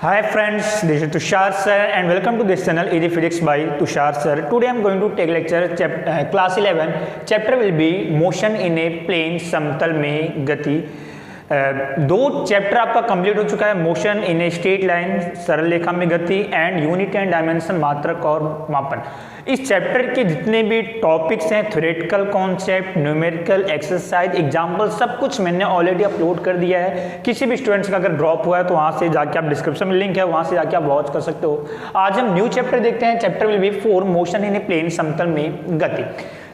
Hi friends, this is Tushar sir and welcome to this channel Easy Physics by Tushar sir. Today I am going to take lecture class 11. Chapter will be motion in a plane समतल में गति. दो chapter आपका complete हो चुका है, motion in a straight line सरल रेखा में गति एंड यूनिट एंड डायमेंशन मात्रक और मापन. इस चैप्टर के जितने भी टॉपिक्स हैं, theoretical concept, numerical exercise, example, सब कुछ मैंने ऑलरेडी अपलोड कर दिया है. किसी भी स्टूडेंट्स का अगर ड्रॉप हुआ है तो वहाँ से जाके आप डिस्क्रिप्शन में लिंक है, वहाँ से जाके आप वॉच कर सकते हो. आज हम न्यू चैप्टर देखते हैं. Chapter will be 4 motion in a plane समतल में गति.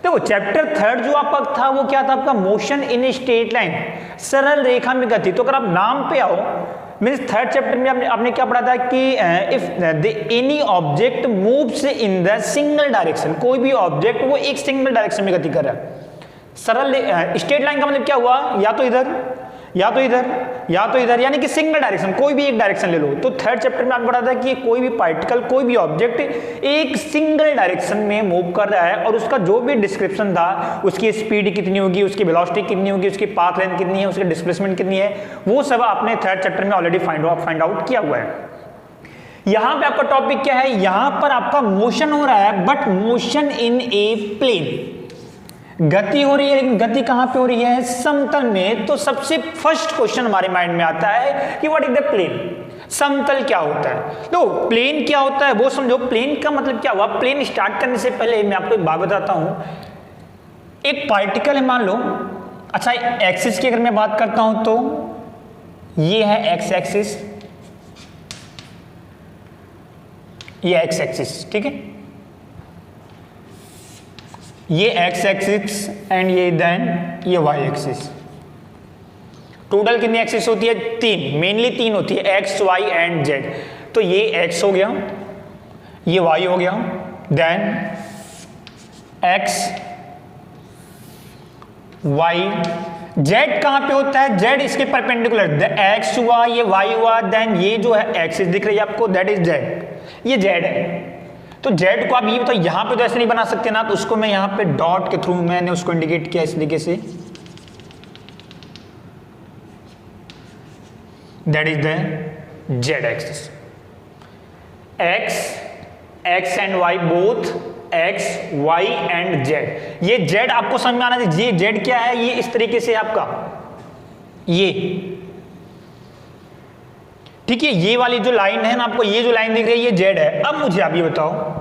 देखो चैप्टर 3 जो आपका था वो क्या था आपका, motion in a straight line सरल रेखा में गति. तो अगर आप नाम पे आओ, मीन्स 3rd चैप्टर में आपने क्या पढ़ा था कि if any object moves in the single direction, कोई भी ऑब्जेक्ट वो एक सिंगल डायरेक्शन में गति कर रहा है. सरल स्ट्रेट लाइन का मतलब क्या हुआ, या तो इधर या तो इधर या तो इधर, यानी कि सिंगल डायरेक्शन, कोई भी एक डायरेक्शन ले लो. तो 3rd चैप्टर में आपको पढ़ा था कि कोई भी पार्टिकल, कोई भी ऑब्जेक्ट एक सिंगल डायरेक्शन में मूव कर रहा है और उसका जो भी डिस्क्रिप्शन था, उसकी स्पीड कितनी होगी, उसकी वेलोसिटी कितनी होगी, उसकी पाथ लेंथ कितनी है, उसकी डिस्प्लेसमेंट कितनी है, वो सब आपने 3rd चैप्टर में ऑलरेडी फाइंड आउट किया हुआ है. यहां पे आपका टॉपिक क्या है, यहां पर आपका मोशन हो रहा है, but motion in a plane. गति हो रही है, लेकिन गति कहां पे हो रही है, समतल में. तो सबसे फर्स्ट क्वेश्चन हमारे माइंड में आता है कि व्हाट इज द प्लेन. समतल क्या होता है, तो प्लेन क्या होता है वो समझो. प्लेन का मतलब क्या हुआ, प्लेन स्टार्ट करने से पहले मैं आपको एक बात बताता हूं. एक पार्टिकल है, मान लो, अच्छा एक्सिस की अगर मैं बात करता हूं तो ये है एक्स एक्सिस, ये एक्स एक्सिस, ठीक है, ये एक्स एक्सिस एंड ये देन ये वाई एक्सिस. टोटल कितनी एक्सिस होती है, 3, मेनली 3 होती है, एक्स वाई एंड जेड. तो ये एक्स हो गया, ये वाई हो गया, देन एक्स वाई. जेड कहां पे होता है, जेड इसके परपेंडिकुलर, एक्स हुआ, ये वाई हुआ, देन ये जो है एक्सिस दिख रही है आपको, दैट इज जेड, ये जेड है. तो जेड को आप ये बताओ, यहां पे तो ऐसे नहीं बना सकते ना, तो उसको मैं यहां पे डॉट के थ्रू मैंने उसको इंडिकेट किया इस तरीके से, that is the Z axis. X and Y, both X Y and Z. ये जेड आपको समझ में आना चाहिए. ये जेड क्या है, ये इस तरीके से आपका ये, ठीक है, ये वाली जो लाइन है ना, आपको ये जो लाइन दिख रही है ये जेड है. अब मुझे आप ये बताओ,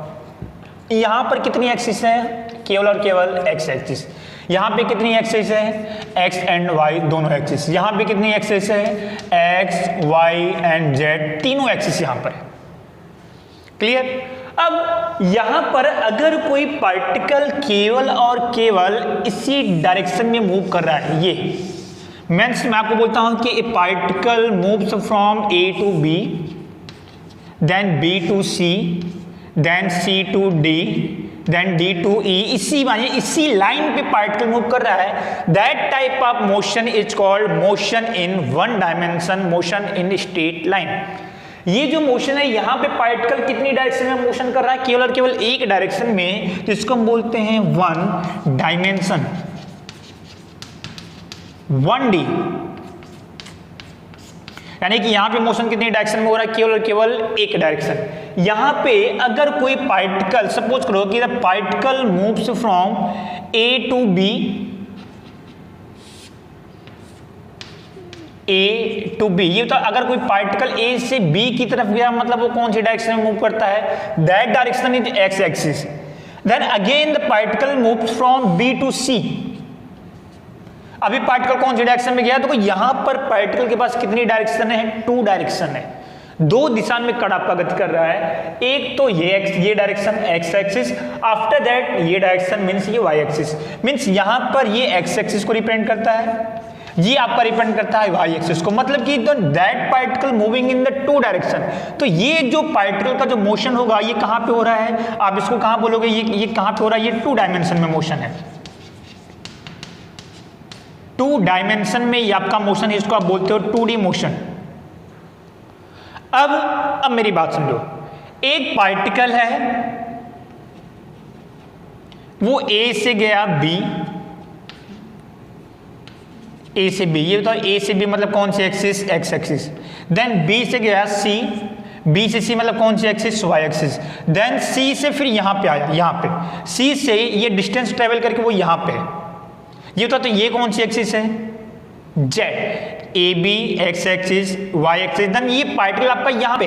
यहां पर कितनी एक्सिस है, केवल और केवल एक्स एक्सिस. यहां पे कितनी एक्सिस है, एक्स एंड वाई दोनों एक्सिस. यहां पे कितनी एक्सिस है, एक्स वाई एंड जेड, तीनों एक्सिस यहां पर. क्लियर. अब यहां पर अगर कोई पार्टिकल केवल और केवल इसी डायरेक्शन में मूव कर रहा है, ये मीन्स मैं आपको बोलता हूं कि a particle moves from A to B, then B to C, then C to D, then D to E. इसी लाइन पे पार्टिकल मूव कर रहा है. That type of motion is called motion in one dimension, motion in straight line. ये जो motion है, यहां पे पार्टिकल कितनी डायरेक्शन में मोशन कर रहा है, केवल और केवल एक डायरेक्शन में, जिसको हम बोलते हैं वन डायमेंशन, 1D. यानी कि यहां पे मोशन कितनी डायरेक्शन में हो रहा है, केवल और केवल एक डायरेक्शन. यहां पे अगर कोई पार्टिकल, सपोज करो कि the particle moves from A to B, A to B, ये तो अगर कोई पार्टिकल ए से बी की तरफ गया, मतलब वो कौन सी डायरेक्शन में मूव करता है, that direction is X axis. Then again the particle moves from B to C. अभी पार्टिकल कौन सी डायरेक्शन में गया, तो यहां पर पार्टिकल के पास कितनी डायरेक्शन है, 2 डायरेक्शन है, 2 दिशा में कण आपका गति कर रहा है. एक तो ये direction x axis, after that ये डायरेक्शन मींस ये वाई एक्सिस. मींस यहां पर ये एक्स एक्सिस को रिप्रेजेंट करता है, ये आपका रिप्रेजेंट करता है वाई एक्सिस को. मतलब कि that particle moving in the 2 direction. तो ये जो पार्टिकल का जो मोशन होगा, ये कहां पे हो रहा है, आप इसको कहां बोलोगे, ये कहां पे हो रहा है, ये 2 डायमेंशन में मोशन है. 2 डायमेंशन में ये आपका मोशन है, इसको आप बोलते हो 2D मोशन. अब मेरी बात समझो, एक पार्टिकल है, वो A से गया B, ए से बी, ये बताओ ए से बी मतलब कौन सी axis, X axis. Then B से गया सी, बी से सी मतलब कौन सी axis, Y axis. Then C से फिर यहाँ पे आया, यहाँ पे सी से ये डिस्टेंस ट्रेवल करके वो यहाँ पे है, ये तो ये कौन सी एक्सिस है, Z. A B X axis, Y axis. Then ये पार्टिकल आपका यहाँ पे,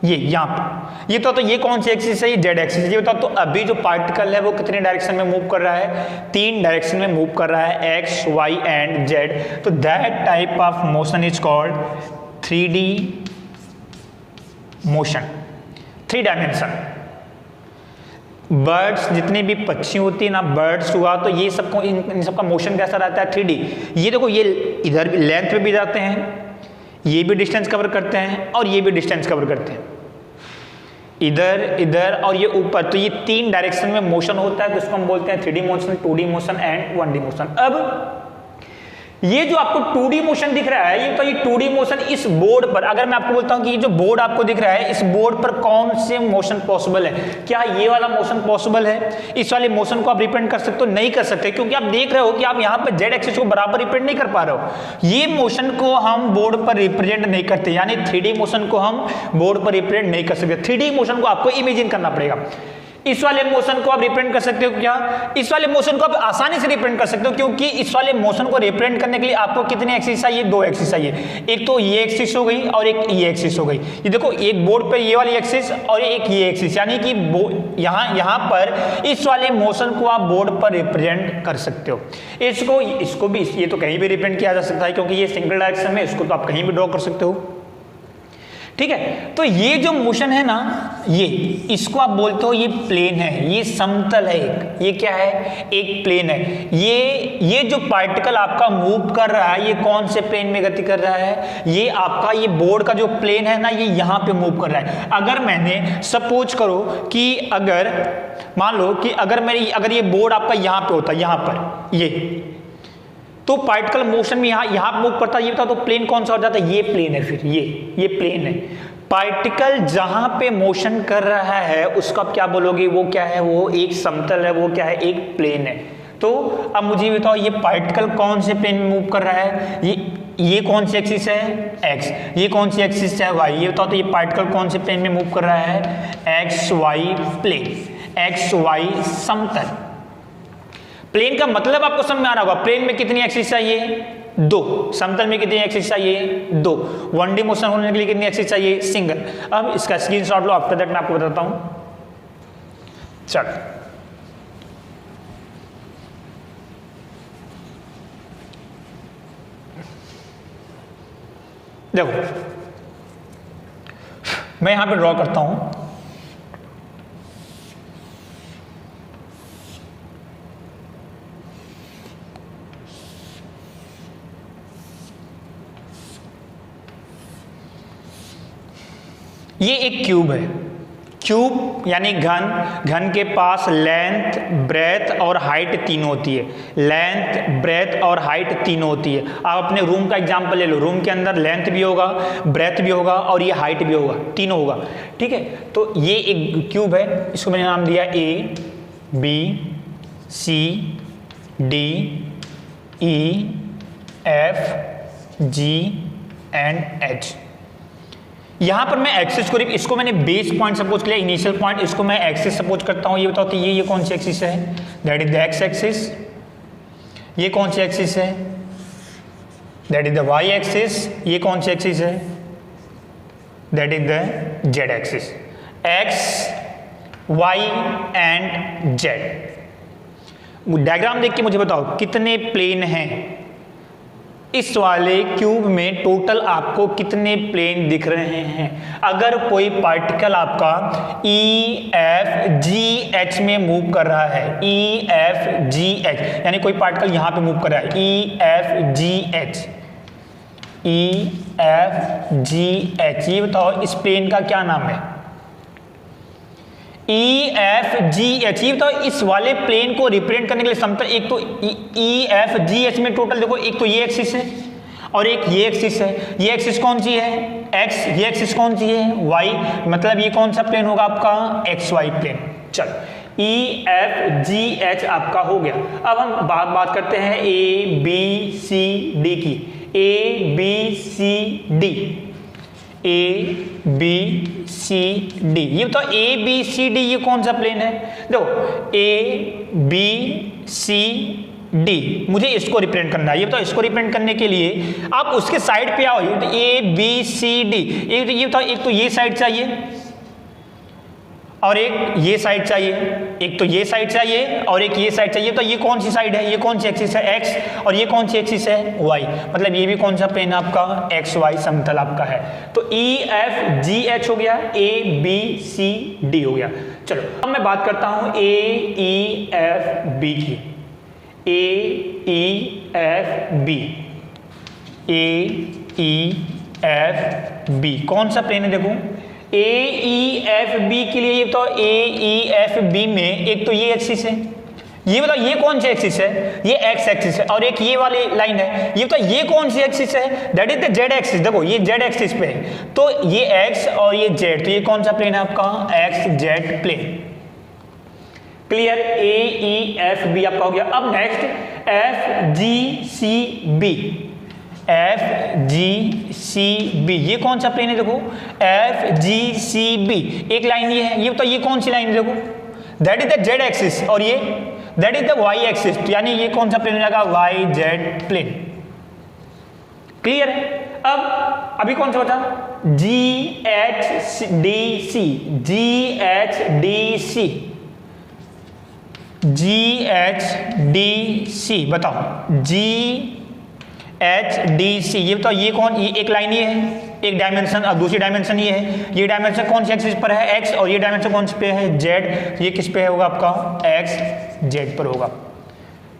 ये यहाँ पे, ये तो ये कौन सी एक्सिस है, ये जेड एक्सिस। ये बताओ तो अभी जो पार्टिकल है वो कितने डायरेक्शन में मूव कर रहा है, 3 डायरेक्शन में मूव कर रहा है, एक्स वाई एंड जेड। तो that type of motion is called 3D motion, 3 dimension. Birds जितने भी पक्षी होती है ना, बर्ड्स हुआ तो ये सबको इन सबका मोशन कैसा रहता है, 3D। ये देखो ये इधर भी लेंथ पे भी जाते हैं, ये भी डिस्टेंस कवर करते हैं और ये भी डिस्टेंस कवर करते हैं, इधर इधर और ये ऊपर। तो ये 3 डायरेक्शन में मोशन होता है, तो इसको हम बोलते हैं 3D motion, 2D motion and 1D motion. अब ये जो आपको 2D मोशन दिख रहा है, ये तो ये 2D मोशन इस बोर्ड पर, अगर मैं आपको बोलता हूं कि ये जो बोर्ड आपको दिख रहा है, इस बोर्ड पर कौन से मोशन पॉसिबल है, क्या ये वाला मोशन पॉसिबल है, इस वाले मोशन को आप रिप्रेजेंट कर सकते हो, नहीं कर सकते, क्योंकि आप देख रहे हो कि आप यहाँ पर जेड एक्सिस को बराबर रिप्रेजेंट नहीं कर पा रहे हो। ये मोशन को हम बोर्ड पर रिप्रेजेंट नहीं करते, यानी 3D मोशन को हम बोर्ड पर रिप्रेजेंट नहीं कर सकते। 3D मोशन को आपको इमेजिन करना पड़ेगा। इस वाले मोशन को आप रिप्रेजेंट कर सकते हो क्या, इस वाले मोशन को आप आसानी से रिप्रेजेंट कर सकते हो, क्योंकि इस वाले मोशन को रिप्रेजेंट करने के लिए आपको कितने एक्सिस चाहिए, 2 एक्सिस चाहिए। एक तो ये एक्सिस हो गई और एक ये एक्सिस हो गई। ये देखो एक बोर्ड पे ये वाली एक्सिस और एक ये एक्सिस, यानी कि यहाँ पर इस वाले मोशन को आप बोर्ड पर रिप्रेजेंट कर सकते हो। इसको भी ये तो कहीं भी रिप्रेजेंट किया जा सकता है, क्योंकि ये सिंगल डायरेक्शन में, इसको तो आप कहीं भी ड्रॉ कर सकते हो, ठीक है। तो ये जो मोशन है ना, ये इसको आप बोलते हो ये प्लेन है, ये समतल है एक, ये क्या है, एक प्लेन है। ये जो पार्टिकल आपका मूव कर रहा है, ये कौन से प्लेन में गति कर रहा है, ये आपका ये बोर्ड का जो प्लेन है ना, ये यहाँ पे मूव कर रहा है। अगर मैंने सपोज करो कि अगर मान लो कि अगर ये बोर्ड आपका यहाँ पे होता, यहाँ पर ये, तो पार्टिकल मोशन में यहाँ मूव करता है, ये बता तो प्लेन कौन सा हो जाता है, ये प्लेन है। फिर ये प्लेन है। पार्टिकल जहां पे मोशन कर रहा है उसको आप क्या बोलोगे, वो क्या है, वो एक समतल है, वो क्या है, एक प्लेन है। तो अब मुझे बताओ ये पार्टिकल कौन से प्लेन में मूव कर रहा है, ये कौन सी एक्सिस है, एक्स, ये कौन सी एक्सिस है, वाई। ये बताओ तो ये पार्टिकल कौन से प्लेन में मूव कर रहा है, X Y plane, X Y समतल। प्लेन का मतलब आपको समझ में आ रहा होगा, प्लेन में कितनी एक्सिस चाहिए, 2, समतल में कितनी एक्सिस चाहिए, 2, 1D मोशन होने के लिए कितनी एक्सिस चाहिए, सिंगल। अब इसका स्क्रीनशॉट लो, आफ्टर दैट मैं आपको बताता हूं। चल देखो मैं यहां पे ड्रॉ करता हूं, ये एक क्यूब है। क्यूब यानी घन के पास लेंथ, ब्रेथ और हाइट तीनों होती है। लेंथ, ब्रेथ और हाइट तीनों होती है। आप अपने रूम का एग्जांपल ले लो, रूम के अंदर लेंथ भी होगा, ब्रेथ भी होगा और ये हाइट भी होगा, तीनों होगा, ठीक है। तो ये एक क्यूब है, इसको मैंने नाम दिया A, B, C, D, E, F, G and H। यहां पर मैं एक्सिस को, इसको मैंने बेस पॉइंट सपोज किया, इनिशियल पॉइंट, इसको मैं एक्सिस सपोज करता हूं। ये बताओ तो ये कौन सी एक्सिस है, that is the X axis. ये कौन सी एक्सिस है, that is the Y axis. ये कौन सी एक्सिस है, that is the Z axis. X, Y and Z. Diagram देख के मुझे बताओ कितने प्लेन हैं इस वाले क्यूब में, टोटल आपको कितने प्लेन दिख रहे हैं। अगर कोई पार्टिकल आपका ई एफ जी एच में मूव कर रहा है, ई एफ जी एच, यानी कोई पार्टिकल यहां पे मूव कर रहा है, E F G H, E F G H, ये बताओ इस प्लेन का क्या नाम है, ई एफ जी एच। ये बताओ इस वाले प्लेन को रिप्रेजेंट करने के लिए समतल, एक तो ई एफ जी एच में टोटल देखो, एक तो ये एक्सिस है और एक ये एक्सिस है। ये एक्सिस कौन सी है, एक्स, ये एक्सिस कौन सी है, वाई, मतलब ये कौन सा प्लेन होगा आपका, एक्स वाई प्लेन। चल ई एफ जी एच आपका हो गया। अब हम बात करते हैं ए बी सी डी की। A B C D, A B C D, ये बताओ ए बी सी डी ये कौन सा प्लेन है? देखो ए बी सी डी, मुझे इसको रिप्रेजेंट करना है। ये बताओ इसको रिप्रेजेंट करने के लिए आप उसके साइड पे आओ। ए बी सी डी, ये बताओ एक तो ये साइड चाहिए और एक ये साइड चाहिए, एक तो ये साइड चाहिए और एक ये साइड चाहिए। तो ये कौन सी साइड है? ये कौन सी एक्सिस है? एक्स। और ये कौन सी एक्सिस है? वाई। मतलब ये भी कौन सा प्लेन आपका? एक्स वाई समतल आपका है। तो ई एफ जी एच हो गया, ए बी सी डी हो गया। चलो अब मैं बात करता हूं ए ई एफ बी की। ए ई एफ बी, ए ई एफ बी कौन सा प्लेन है? देखो ए ई एफ बी के लिए ये बताओ ए ई एफ बी में एक तो ये एक्सिस है, ये बताओ ये कौन सी एक्सिस है? ये एक्स एक्सिस है। और एक ये वाली लाइन है, ये बताओ ये कौन सी एक्सिस है? That is the Z axis. देखो ये जेड एक्सिस पे है, तो ये एक्स और ये जेड, तो ये कौन सा प्लेन है आपका? X Z plane. Clear? A E F B आपका हो गया। अब next F G C B, F G C B ये कौन सा प्लेन है? देखो एफ जी सी बी, एक लाइन ये है, ये बताओ ये कौन सी लाइन है? देखो that is the Z axis और ये that is the Y axis, यानी ये कौन सा प्लेन हो जाएगा? Y Z plane. क्लियर है? अब अभी कौन सा बचा? G H D C, G H D C, G H D C बताओ जी एच डी सी, ये बताओ ये कौन? ये एक लाइन ये है, एक डायमेंशन और दूसरी डायमेंशन ये है। ये डायमेंशन कौन सी एक्सिस पर है? एक्स। और ये डायमेंशन कौन सी पे है? जेड। ये किस पे होगा आपका? एक्स जेड पर होगा।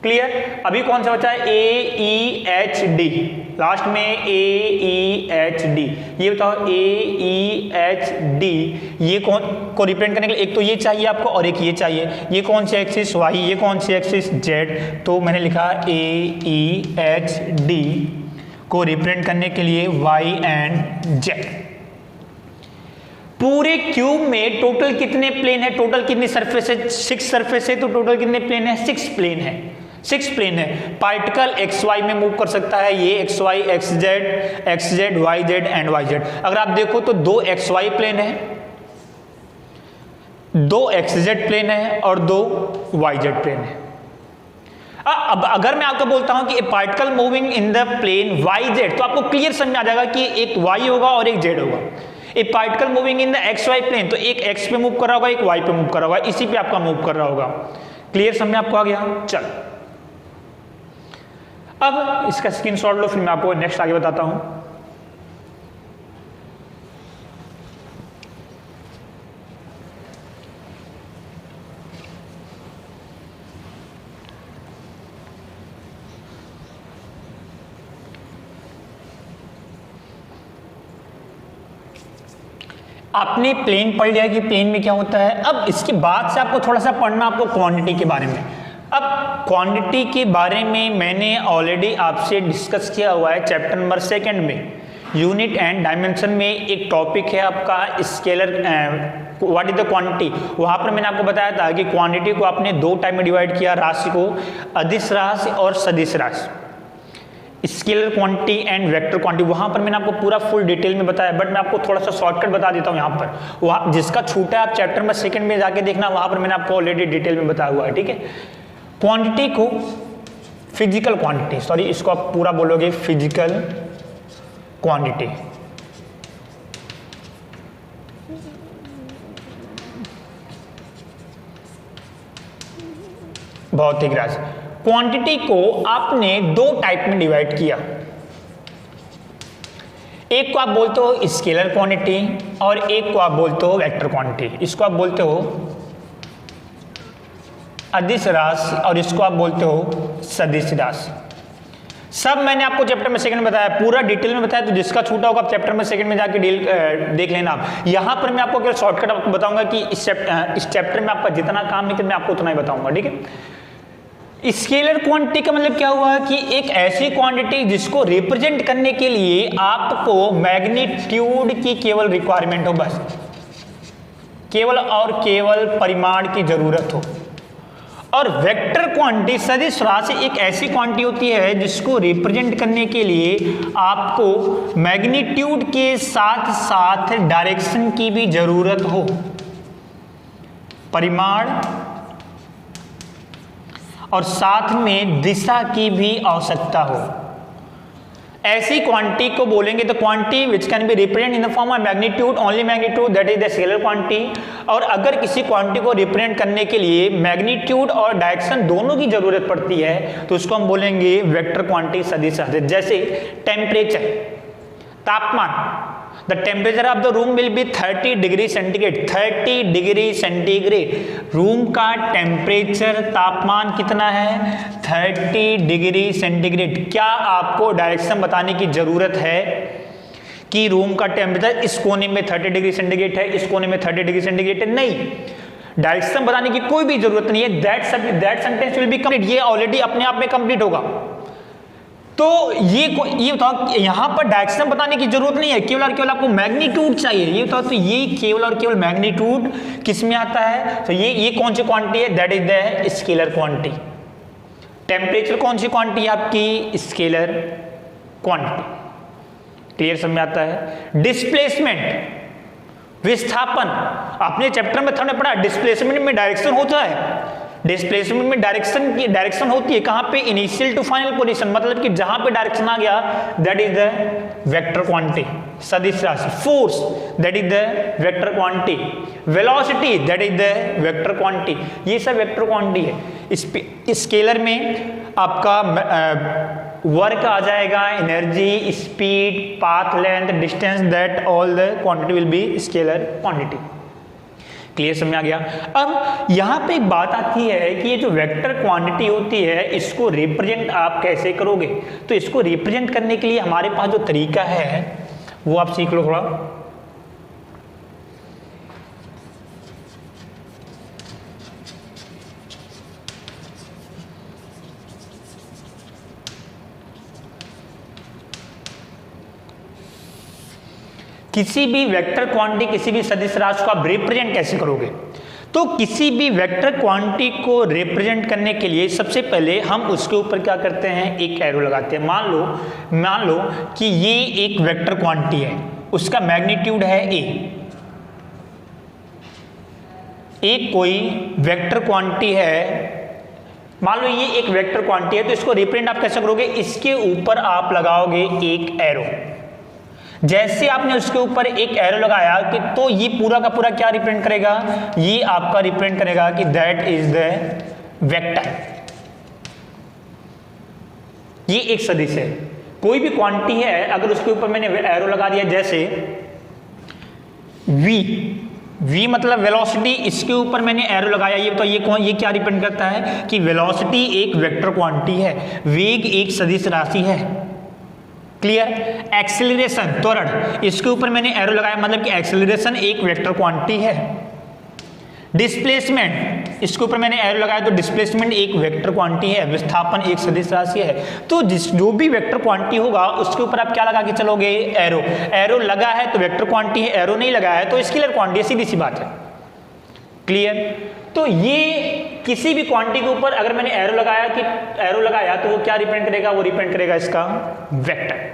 क्लियर? अभी कौन सा बचा है? ए ई एच डी, लास्ट में ए ई एच डी, ये बताओ ए ई एच डी ये कौन को रिप्रेजेंट करने के लिए एक तो ये चाहिए आपको और एक ये चाहिए। ये कौन सी एक्सिस? वाई। ये कौन सी एक्सिस? जेड। तो मैंने लिखा ए ई एच डी को रिप्रेजेंट करने के लिए वाई एंड जेड। पूरे क्यूब में टोटल कितने प्लेन है? टोटल कितनी सरफेस है? 6 सरफेस है। तो टोटल कितने प्लेन है? 6 प्लेन है। 6 प्लेन है। पार्टिकल एक्स वाई में मूव कर सकता है, ये X Y, X Z, Y Z and Y Z. अगर आप देखो तो 2 एक्स वाई प्लेन है, 2 एक्स जेड प्लेन है और 2 वाई जेड प्लेन है। अब अगर मैं आपको बोलता हूं कि a particle moving in the plane Y Z, तो आपको क्लियर समझ में आ जाएगा कि एक वाई होगा और एक जेड होगा। A particle moving in the X Y plane, तो एक एक्स पे मूव कर रहा होगा, एक वाई पे मूव कर रहा होगा, इसी पे आपका मूव कर रहा होगा। क्लियर समझ में आपको आ गया? चल अब इसका स्क्रीनशॉट लो, फिर मैं आपको नेक्स्ट आगे बताता हूं। आपने प्लेन पढ़ लिया कि प्लेन में क्या होता है। अब इसके बाद से आपको थोड़ा सा पढ़ना आपको क्वांटिटी के बारे में। अब क्वांटिटी के बारे में मैंने ऑलरेडी आपसे डिस्कस किया हुआ है चैप्टर नंबर 2 में। यूनिट एंड डायमेंशन में एक टॉपिक है आपका scalar what is the quantity. वहाँ पर मैंने आपको बताया था कि क्वांटिटी को आपने 2 टाइप में डिवाइड किया, राशि को अदिश राशि और सदिश राशि, scalar quantity and vector quantity. वहाँ पर मैंने आपको पूरा फुल डिटेल में बताया, बट मैं आपको थोड़ा सा शॉर्टकट बता देता हूँ यहाँ पर। वहाँ जिसका छूटा है आप चैप्टर नंबर 2 में जाके देखना, वहाँ पर मैंने आपको ऑलरेडी डिटेल में बताया हुआ है। ठीक है, क्वांटिटी को फिजिकल क्वांटिटी, सॉरी इसको आप पूरा बोलोगे फिजिकल क्वांटिटी, भौतिक राशि। क्वांटिटी को आपने 2 टाइप में डिवाइड किया, एक को आप बोलते हो स्केलर क्वांटिटी और एक को आप बोलते हो वेक्टर क्वांटिटी। इसको आप बोलते हो अदिश राशि और इसको आप बोलते हो सदिश राशि। सब मैंने आपको चैप्टर में 2 में बताया, पूरा डिटेल में बताया, तो जिसका छूटा होगा आप चैप्टर में 2 में जाके देख लेना आप। यहाँ पर मैं आपको केवल शॉर्टकट आपको बताऊंगा कि इस चैप्टर में आपका जितना काम है कि मैं आपको उतना ही बताऊंगा। ठीक है, स्केलर क्वांटिटी का मतलब क्या हुआ कि एक ऐसी क्वांटिटी जिसको रिप्रेजेंट करने के लिए आपको मैग्नीट्यूड की केवल रिक्वायरमेंट हो बस। केवल और केवल परिमाण की जरूरत हो। और वेक्टर क्वांटिटी सदिश राशि एक ऐसी क्वांटिटी होती है जिसको रिप्रेजेंट करने के लिए आपको मैग्नीट्यूड के साथ साथ डायरेक्शन की भी जरूरत हो। परिमाण और साथ में दिशा की भी आवश्यकता हो। ऐसी क्वांटिटी को बोलेंगे तो quantity which can be represent in the form of magnitude, only magnitude, that is the scalar quantity. और अगर किसी क्वांटिटी को रिप्रेजेंट करने के लिए मैग्नीट्यूड और डायरेक्शन दोनों की जरूरत पड़ती है तो उसको हम बोलेंगे वेक्टर क्वांटिटी सदिश राशि। जैसे टेम्परेचर, तापमान, the temperature of the room will be 30 degree centigrade. 30 degree centigrade room का टेम्परेचर, तापमान कितना है? 30 डिग्री सेंटीग्रेड। क्या आपको डायरेक्शन बताने की जरूरत है कि रूम का टेम्परेचर इस कोने में 30 डिग्री सेंटीग्रेड है, इस कोने में 30 डिग्री सेंटीग्रेड है? नहीं, डायरेक्शन बताने की कोई भी जरूरत नहीं है। That sentence will be complete. ये ऑलरेडी अपने आप में कंप्लीट होगा। तो ये बताओ, यहां पर डायरेक्शन बताने की जरूरत नहीं है, केवल और केवल आपको मैग्नीट्यूड चाहिए। ये बताओ, तो ये केवल और केवल मैग्नीट्यूड किस में आता है? तो ये कौन सी क्वांटिटी है? That is the scalar quantity. Temperature कौन सी क्वांटिटी है आपकी? Scalar quantity. क्लियर समझ में आता है? डिस्प्लेसमेंट, विस्थापन, अपने चैप्टर में हमने पढ़ा डिस्प्लेसमेंट में डायरेक्शन होता है। डिस्प्लेसमेंट में डायरेक्शन होती है कहां पे? इनिशियल टू फाइनल पोजीशन, मतलब कि जहां पे डायरेक्शन आ गया that is the vector quantity सदिश राशि। Force that is the vector quantity. Velocity that is the vector quantity. ये सब वेक्टर क्वांटिटी है। स्केलर में आपका वर्क आ जाएगा, energy, speed, path length, distance, that all the quantity will be scalar quantity. Clear समझ आ गया? अब यहां पे एक बात आती है कि ये जो वेक्टर क्वांटिटी होती है इसको रिप्रेजेंट आप कैसे करोगे? तो इसको रिप्रेजेंट करने के लिए हमारे पास जो तरीका है वो आप सीख लो थोड़ा। किसी भी वेक्टर क्वांटिटी, किसी भी सदिश राशि को आप रिप्रेजेंट कैसे करोगे? तो किसी भी वेक्टर क्वांटिटी को रिप्रेजेंट करने के लिए सबसे पहले हम उसके ऊपर क्या करते हैं? एक एरो लगाते हैं। मान लो कि ये एक वेक्टर क्वांटिटी है, उसका मैग्नीट्यूड है ए। एक कोई वेक्टर क्वांटिटी है, मान लो ये एक वेक्टर क्वांटिटी है, तो इसको रिप्रेजेंट आप कैसे करोगे? इसके ऊपर आप लगाओगे एक एरो। जैसे आपने उसके ऊपर एक एरो लगाया कि तो ये पूरा का पूरा क्या रिप्रेजेंट करेगा? ये आपका रिप्रेजेंट करेगा कि दैट इज द वेक्टर। ये एक सदिश है, कोई भी क्वांटिटी है, अगर उसके ऊपर मैंने एरो लगा दिया, जैसे v मतलब वेलोसिटी, इसके ऊपर मैंने एरो लगाया, ये तो ये क्या रिप्रेजेंट करता है कि वेलोसिटी एक वेक्टर क्वांटिटी है, वेग एक सदिश राशि है। क्लियर? एक्सेलरेशन, त्वरण, इसके ऊपर मैंने एरो लगाया, मतलब कि एक्सेलरेशन एक वेक्टर क्वांटिटी है। डिस्प्लेसमेंट, इसके ऊपर मैंने एरो लगाया तो डिस्प्लेसमेंट एक वेक्टर क्वांटिटी है। विस्थापन एक सदिश राशि है। तो जो भी वेक्टर क्वांटिटी होगा उसके ऊपर आप क्या लगा के चलोगे? एरो। एरो लगा है तो वेक्टर क्वांटिटी है, एरो नहीं लगा है तो स्केलर क्वांटिटी, सीधी सी बात है। क्लियर? तो ये किसी भी क्वांटिटी के ऊपर अगर मैंने एरो लगाया तो वो क्या रिप्रेजेंट करेगा? वो रिप्रेजेंट करेगा इसका वेक्टर।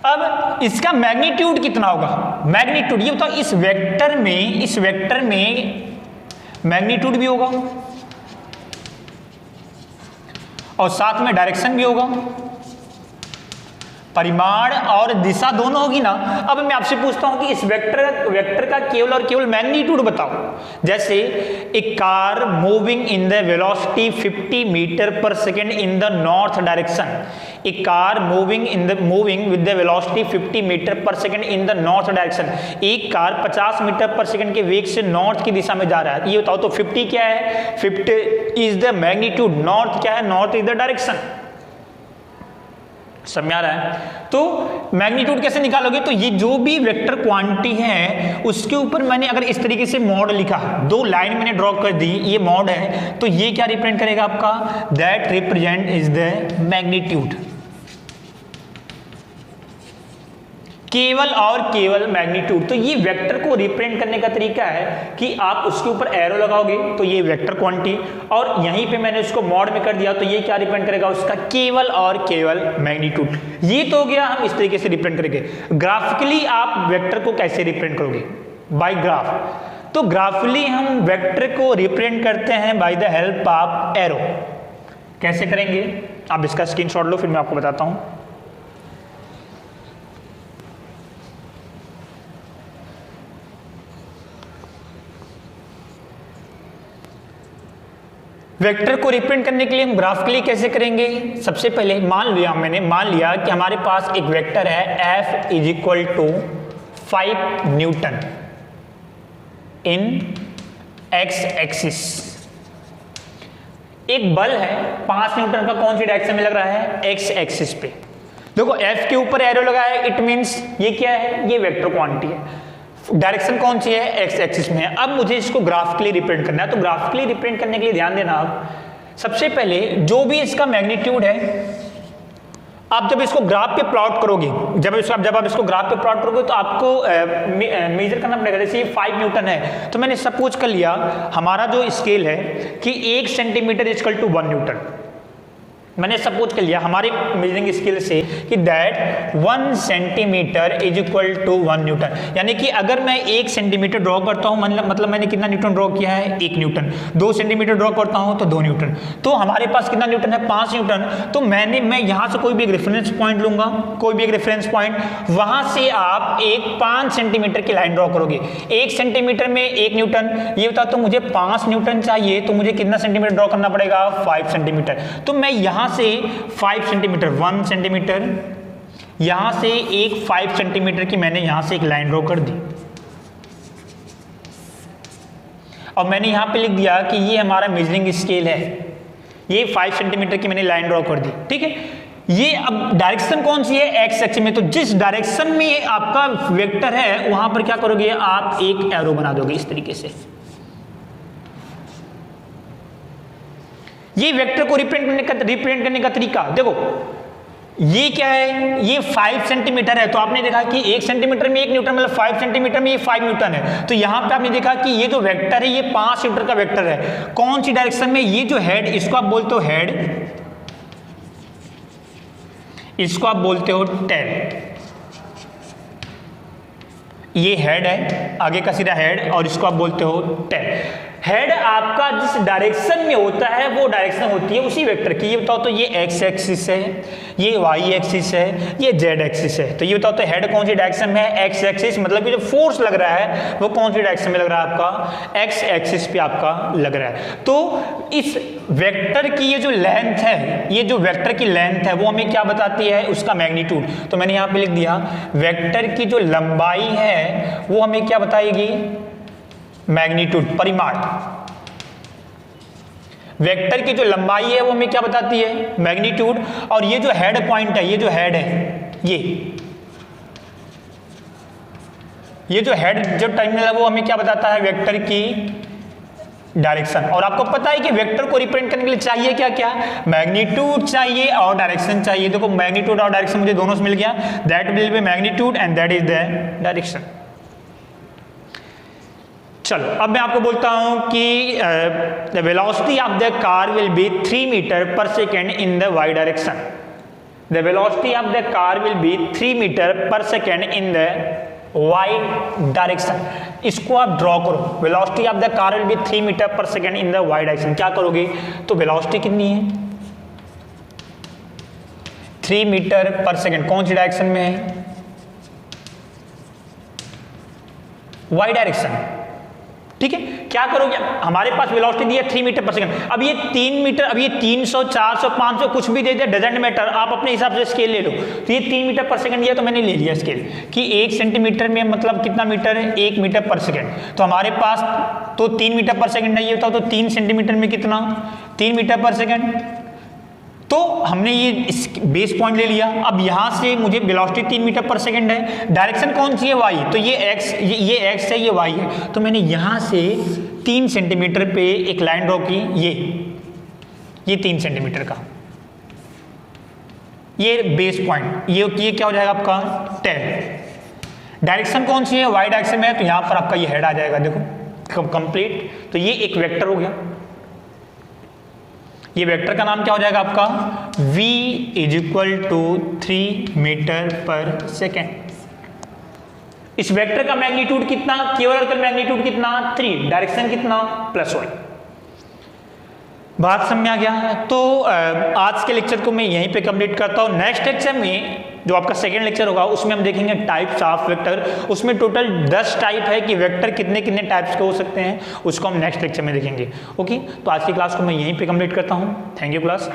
अब इसका मैग्नीट्यूड कितना होगा? मैग्नीट्यूड ये बताओ, इस वेक्टर में मैग्नीट्यूड भी होगा और साथ में डायरेक्शन भी होगा, परिमाण और दिशा दोनों होगी ना। अब मैं आपसे पूछता हूं कि इस वेक्टर का केवल और केवल मैग्नीट्यूड बताओ। जैसे a car moving in the velocity 50 meter per second in the north direction. A car moving with the velocity 50 meter per second in the north direction. एक कार 50 मीटर पर सेकेंड के वेग से north की दिशा में जा रहा है। ये बताओ तो 50 क्या है? 50 इज द मैग्नीट्यूड। नॉर्थ क्या है? North is the direction. समझ आ रहा है? तो मैग्नीट्यूड कैसे निकालोगे? तो ये जो भी वेक्टर क्वांटिटी है उसके ऊपर मैंने अगर इस तरीके से मॉड लिखा, दो लाइन मैंने ड्रॉ कर दी, ये मॉड है, तो ये क्या रिप्रेजेंट करेगा आपका? That represent is the magnitude. केवल और केवल मैग्नीट्यूड। तो ये वेक्टर को रिप्रेजेंट करने का तरीका है कि आप उसके ऊपर एरो लगाओगे तो ये वेक्टर क्वांटिटी, और यहीं पे मैंने उसको मॉड में कर दिया तो ये क्या रिप्रेजेंट करेगा, उसका केवल और केवल मैग्नीट्यूड। ये तो हो गया, हम इस तरीके से रिप्रेजेंट करेंगे। ग्राफिकली आप वेक्टर को कैसे रिप्रेजेंट करोगे, बाय ग्राफ। तो ग्राफिकली हम वेक्टर को रिप्रेजेंट करते हैं by the help of arrow. कैसे करेंगे, आप इसका स्क्रीनशॉट लो, फिर मैं आपको बताता हूं। वेक्टर को रिप्रेजेंट करने के लिए हम ग्राफिकली कैसे करेंगे, सबसे पहले मान लिया कि हमारे पास एक वेक्टर है F is equal to 5 newton in x axis. एक बल है 5 न्यूटन का, कौन सी डायरेक्शन में लग रहा है, x एक्सिस पे। देखो F के ऊपर एरो लगा है, इट मींस ये क्या है, ये वेक्टर क्वांटिटी है। डायरेक्शन कौन सी है, एक्स एक्सिस में है। अब मुझे इसको ग्राफिकली रिप्रेजेंट करना है। तो ग्राफिकली रिप्रेजेंट करने के लिए ध्यान देना, आप सबसे पहले जो भी इसका मैग्नीट्यूड है, आप जब इसको ग्राफ पे प्लॉट करोगे, जब आप इसको ग्राफ पे प्लॉट करोगे तो आपको मेजर करना पड़ेगा। जैसे ये 5 न्यूटन है, तो मैंने सपोज कर लिया हमारा जो स्केल है कि 1 centimetre is equal to 1 newton. मैंने सपोज कर लिया हमारे मेजरिंग स्केल से कि that 1 centimetre is equal to 1 newton. यानी कि अगर मैं 1 सेंटीमीटर ड्रॉ करता हूं, मतलब मैंने कितना न्यूटन ड्रॉ किया है, 1 न्यूटन। 2 सेंटीमीटर ड्रॉ करता हूं तो 2 न्यूटन। तो हमारे पास कितना न्यूटन है, 5 न्यूटन। तो मैं यहां से कोई भी एक रेफरेंस पॉइंट लूंगा, कोई भी एक रेफरेंस पॉइंट, वहां से आप एक 5 सेंटीमीटर की लाइन ड्रॉ करोगे। 1 सेंटीमीटर में 1 न्यूटन, ये बताओ तो मुझे 5 न्यूटन चाहिए, तो मुझे कितना सेंटीमीटर ड्रॉ करना पड़ेगा, 5 सेंटीमीटर। तो मैं यहां से 5 सेंटीमीटर, 1 सेंटीमीटर, यहां से एक 5 सेंटीमीटर की मैंने यहां से एक लाइन ड्रॉ कर दी, और मैंने यहां पे लिख दिया कि ये हमारा मेजरिंग स्केल है। ये 5 सेंटीमीटर की मैंने लाइन ड्रॉ कर दी, ठीक है। ये अब डायरेक्शन कौन सी है, एक्स एक्सिस में। तो जिस डायरेक्शन में आपका वेक्टर है वहां पर क्या करोगे, आप एक एरो बना दोगे इस तरीके से। ये वेक्टर को रिप्रेजेंट करने का तरीका देखो, ये क्या है, ये 5 सेंटीमीटर है। तो आपने देखा कि 1 सेंटीमीटर में 1 न्यूटन, मतलब 5 सेंटीमीटर में ये 5 न्यूटन है। तो यहां पे आपने देखा कि ये जो वेक्टर है ये 5 न्यूटन का वेक्टर है। कौन सी डायरेक्शन में, ये जो हेड, इसको आप बोलते हो हेड, इसको आप बोलते हो टेल। ये हेड है, आगे का सिरा हेड, और इसको आप बोलते हो टेल। हेड आपका जिस डायरेक्शन में होता है वो डायरेक्शन होती है उसी वेक्टर की। ये बताओ तो ये एक्स एक्सिस है, ये वाई एक्सिस है, ये जेड एक्सिस है। तो ये बताओ तो हेड कौन सी डायरेक्शन में है, एक्स एक्सिस। मतलब कि जो फोर्स लग रहा है वो कौन सी डायरेक्शन में लग रहा है, आपका एक्स एक्सिस पे आपका लग रहा है। तो इस वेक्टर की ये जो लेंथ है, ये जो वेक्टर की लेंथ है वो हमें क्या बताती है, उसका मैग्नीट्यूड। तो मैंने यहाँ पे लिख दिया वेक्टर की जो लंबाई है वो हमें क्या बताएगी, मैग्नीट्यूड, परिमाण। वेक्टर की जो लंबाई है वो हमें क्या बताती है, मैग्नीट्यूड। और ये जो हेड पॉइंट है, ये जो हेड है, ये जो हेड जो टर्मिनल है वो हमें क्या बताता है, वेक्टर की डायरेक्शन। और आपको पता है कि वेक्टर को रिप्रेजेंट करने के लिए चाहिए क्या क्या, मैग्नीट्यूड चाहिए और डायरेक्शन चाहिए। देखो मैग्नीट्यूड और डायरेक्शन मुझे दोनों से मिल गया, that will be magnitude and that is the direction. चलो अब मैं आपको बोलता हूं कि the velocity of the car will be 3 metre per second in the Y direction. The velocity of the car will be 3 metre per second in the Y direction. इसको आप draw करो, velocity of the car will be 3 metre per second in the Y direction. क्या करोगे, तो velocity कितनी है, 3 metre per second, कौन सी direction में है, वाई डायरेक्शन, ठीक है। क्या करोगे, हमारे पास वेलोसिटी दी है 3 मीटर पर सेकंड। अब ये 3 मीटर, अब ये 300, 400, 500 कुछ भी दे दे, डजेंट मैटर, आप अपने हिसाब से स्केल ले लो। तो ये 3 मीटर पर सेकंड दिया तो मैंने ले लिया स्केल कि 1 सेंटीमीटर में मतलब कितना मीटर है, 1 मीटर पर सेकंड। तो हमारे पास तो 3 मीटर पर सेकंड नहीं होता, तो 3 सेंटीमीटर में कितना, 3 मीटर पर सेकंड। तो हमने ये बेस पॉइंट ले लिया। अब यहां से मुझे वेलोसिटी 3 मीटर पर सेकंड है, डायरेक्शन कौन सी है, वाई। तो ये एक्स, ये एक्स है, ये वाई है। तो मैंने यहां से 3 सेंटीमीटर पे एक लाइन ड्रॉ की, ये 3 सेंटीमीटर का, ये बेस पॉइंट, ये क्या हो जाएगा आपका टेल। डायरेक्शन कौन सी है, वाई डायरेक्शन में है, तो यहां पर आपका ये हेड आ जाएगा, देखो कंप्लीट। तो ये एक वेक्टर हो गया, ये वेक्टर का नाम क्या हो जाएगा आपका, v is equal to 3 metre per second. इस वेक्टर का मैग्नीट्यूड कितना, केवल मैग्नीट्यूड कितना, 3, डायरेक्शन कितना, +1। बात समझ आ गया। तो आज के लेक्चर को मैं यहीं पे कंप्लीट करता हूँ। नेक्स्ट लेक्चर में जो आपका सेकंड लेक्चर होगा उसमें हम देखेंगे टाइप्स ऑफ वेक्टर। उसमें टोटल 10 टाइप है कि वेक्टर कितने कितने टाइप्स के हो सकते हैं, उसको हम नेक्स्ट लेक्चर में देखेंगे। ओके, तो आज की क्लास को मैं यहीं पे कंप्लीट करता हूँ। Thank you class.